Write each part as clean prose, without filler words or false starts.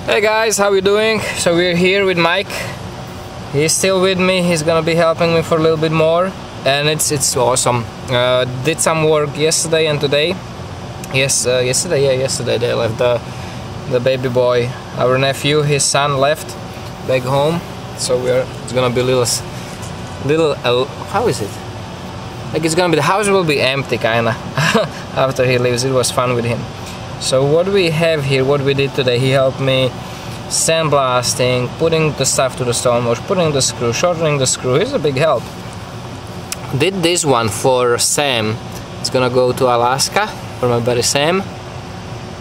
Hey guys, how you doing? So we're here with Mike. He's still with me. He's gonna be helping me for a little bit more, and it's awesome. Did some work yesterday and today. Yesterday they left the baby boy, our nephew, his son left back home. So it's gonna be how is it? Like it's gonna be, the house will be empty kinda after he leaves. It was fun with him. So what we have here, what we did today, he helped me sandblasting, putting the stuff to the stone wash, putting the screw, shortening the screw. He's a big help. Did this one for Sam. It's gonna go to Alaska for my buddy Sam.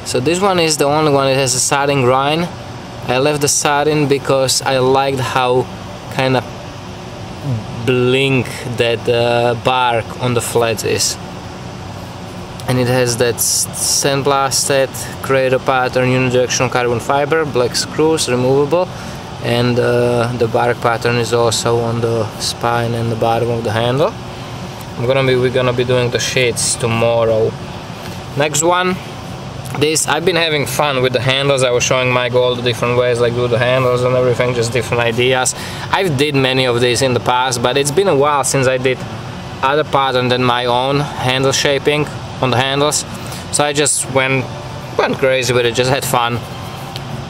So this one is the only one. It has a satin grind. I left the satin because I liked how kind of blink that bark on the flats is. And it has that sandblasted crater pattern unidirectional carbon fiber, black screws, removable, and the bark pattern is also on the spine and the bottom of the handle. We're gonna be doing the sheets tomorrow. Next one, this, I've been having fun with the handles. I was showing Mike all the different ways, like do the handles and everything, just different ideas. I've did many of these in the past, but it's been a while since I did other pattern than my own handle shaping on the handles, so I just went crazy with it, just had fun.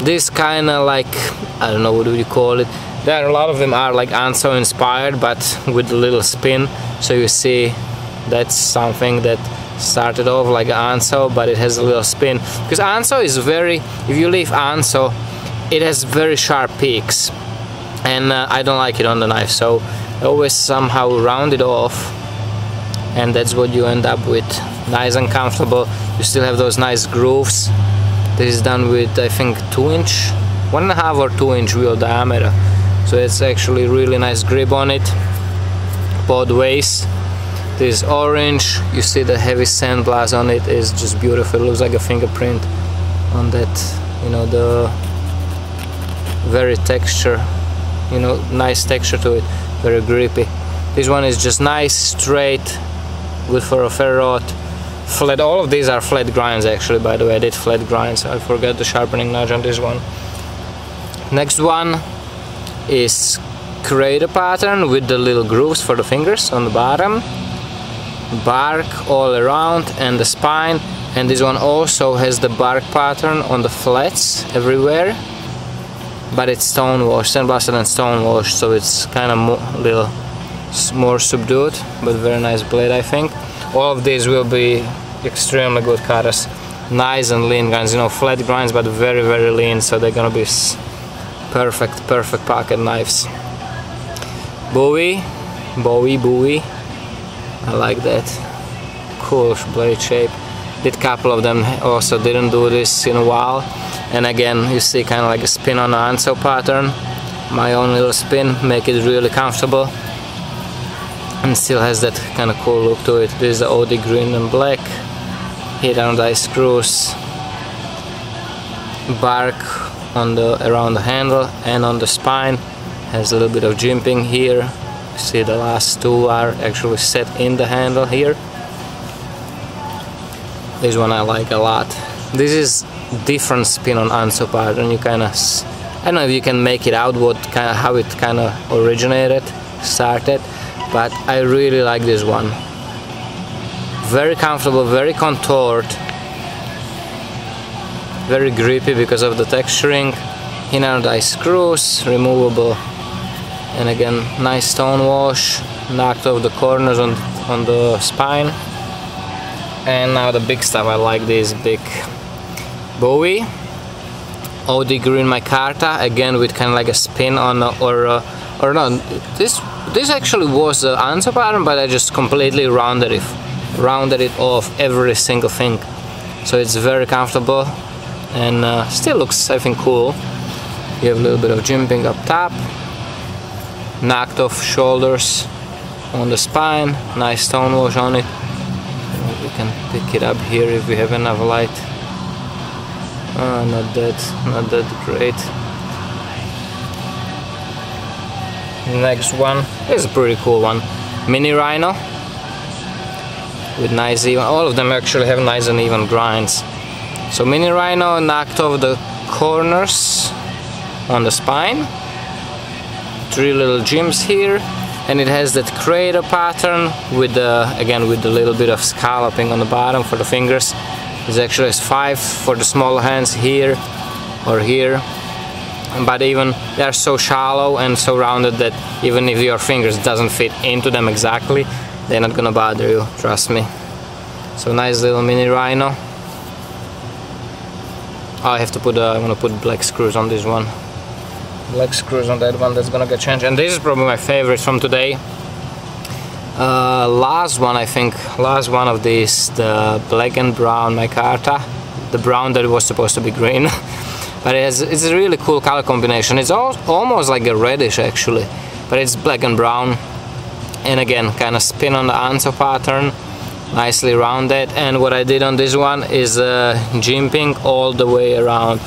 This kind of like, I don't know, what do you call it? There are a lot of them are like Anso inspired, but with a little spin. So you see that's something that started off like Anso, but it has a little spin, because Anso is very, if you leave Anso, it has very sharp peaks, and I don't like it on the knife, so I always somehow round it off, and that's what you end up with. Nice and comfortable. You still have those nice grooves. This is done with, I think, 2-inch, 1.5 or 2-inch wheel diameter, so it's actually really nice grip on it both ways. This is orange. You see the heavy sandblast on it is just beautiful. It looks like a fingerprint on that, you know, the very texture, you know, nice texture to it, very grippy. This one is just nice, straight, good for a ferro rod. Flat, all of these are flat grinds actually, by the way. I did flat grinds. I forgot the sharpening notch on this one. Next one is crater pattern with the little grooves for the fingers on the bottom, bark all around, and the spine. And this one also has the bark pattern on the flats everywhere, but it's stone washed, sandblasted and stone washed, so it's kind of little more subdued, but very nice blade, I think. All of these will be extremely good cutters, nice and lean grinds, you know, flat grinds, but very lean, so they're gonna be perfect pocket knives. Bowie, I like that, cool blade shape. Did couple of them, also didn't do this in a while, and again you see kind of like a spin on the Anso pattern. My own little spin, make it really comfortable, and still has that kind of cool look to it. This is the OD green and black, hit on the screws, bark on around the handle and on the spine, has a little bit of jimping here. See the last two are actually set in the handle here. This one I like a lot. This is different spin on Anso pattern. You kind of, I don't know if you can make it out how it kind of started, but I really like this one. Very comfortable, very contoured, very grippy because of the texturing. Inner screws, removable, and again nice stone wash, knocked off the corners on the spine. And now the big stuff. I like this big Bowie OD green micarta, again with kind of like a spin on or no, this actually was the Anso pattern, but I just completely rounded it off every single thing, so it's very comfortable and still looks, I think, cool. You have a little bit of jimping up top, knocked off shoulders on the spine, nice stone wash on it. We can pick it up here if we have enough light. Not that great. Next one is a pretty cool one, mini rhino with nice even, all of them actually have nice and even grinds. So mini rhino knocked off the corners on the spine, 3 little gems here, and it has that crater pattern with the, again, with the little bit of scalloping on the bottom for the fingers. It actually has 5 for the small hands here or here, but even they are so shallow and so rounded that even if your fingers doesn't fit into them exactly, they're not gonna bother you, trust me. So nice little mini rhino. I have to put I'm gonna put black screws on this one. Black screws on that one, that's gonna get changed. And this is probably my favorite from today. Last one, I think, last one of these, the black and brown micarta, the brown that was supposed to be green. But it's a really cool color combination. It's almost like a reddish actually, but it's black and brown. And again, kind of spin on the anso pattern, nicely rounded. And what I did on this one is jimping all the way around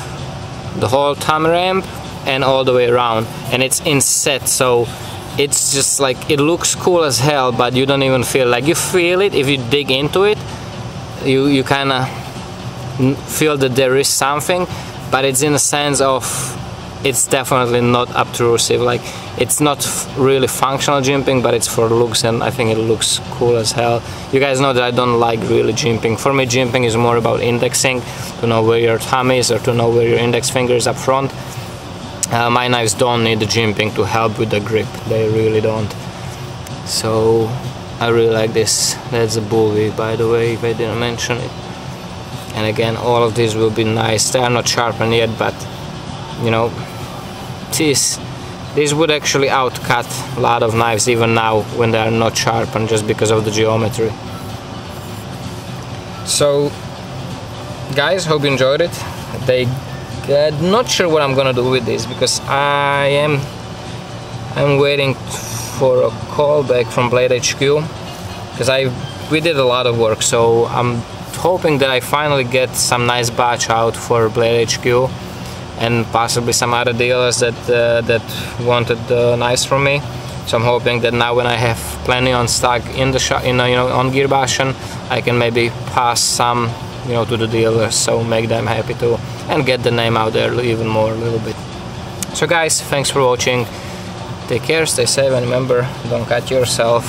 the whole thumb ramp and all the way around, and it's inset, so it's just like, it looks cool as hell, but you don't even feel like, you feel it if you dig into it. You kind of feel that there is something, but it's in a sense of, it's definitely not obtrusive. Like, it's not really functional jimping, but it's for looks, and I think it looks cool as hell. You guys know that I don't like really jimping. For me, jimping is more about indexing, to know where your thumb is or to know where your index finger is up front. My knives don't need the jimping to help with the grip, they really don't. So I really like this. That's a bullwhip, by the way, if I didn't mention it. And again, all of these will be nice. They are not sharpened yet, but you know, this would actually outcut a lot of knives even now when they are not sharpened, just because of the geometry. So guys, hope you enjoyed it. Not sure what I'm gonna do with this, because I'm waiting for a call back from Blade HQ, because we did a lot of work, so I'm hoping that I finally get some nice batch out for Blade HQ and possibly some other dealers that wanted the knives from me. So I'm hoping that now when I have plenty on stock in the shop, on Gearbashen, I can maybe pass some, to the dealers, so make them happy too, and get the name out there even more a little bit. So guys, thanks for watching. Take care, stay safe, and remember, don't cut yourself.